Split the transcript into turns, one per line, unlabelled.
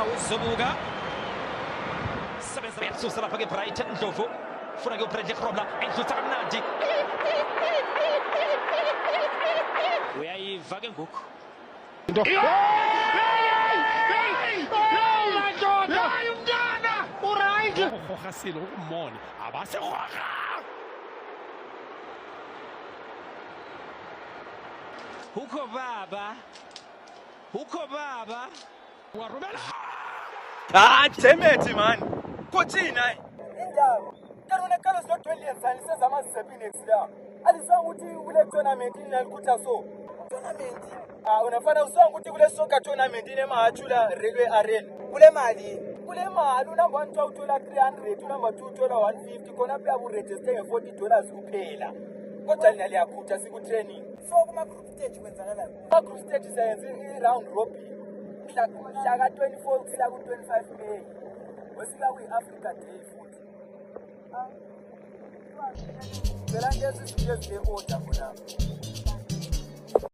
usubuka sebenza lapha ke Brighton Ndlovu ufuna ke uBradley Grobler endlutha kamnandi uyayiva ke ngoku Gasilo ukumona abase khwaga Huko baba warumela
damn it man kuthina
indaba kanone kalo so 20 years alisenza amaziphi next year alisanga ukuthi kule tournament inalikuthi so tournament unafana usanga ukuthi kule soccer tournament inemahachula railway arena kule mali unumber 1 uthola 300 unumber 2 uthola 150 khona pha uregister nge$40 kuphela kodwa lina liyakhutha siku training so kuma group stage kwenzakalani kuma group stage sayenza i-round robin mhla ka 24 kuya ku 25 May wesika kwi-Africa Day futhi phela ngezi zinto ezile order khona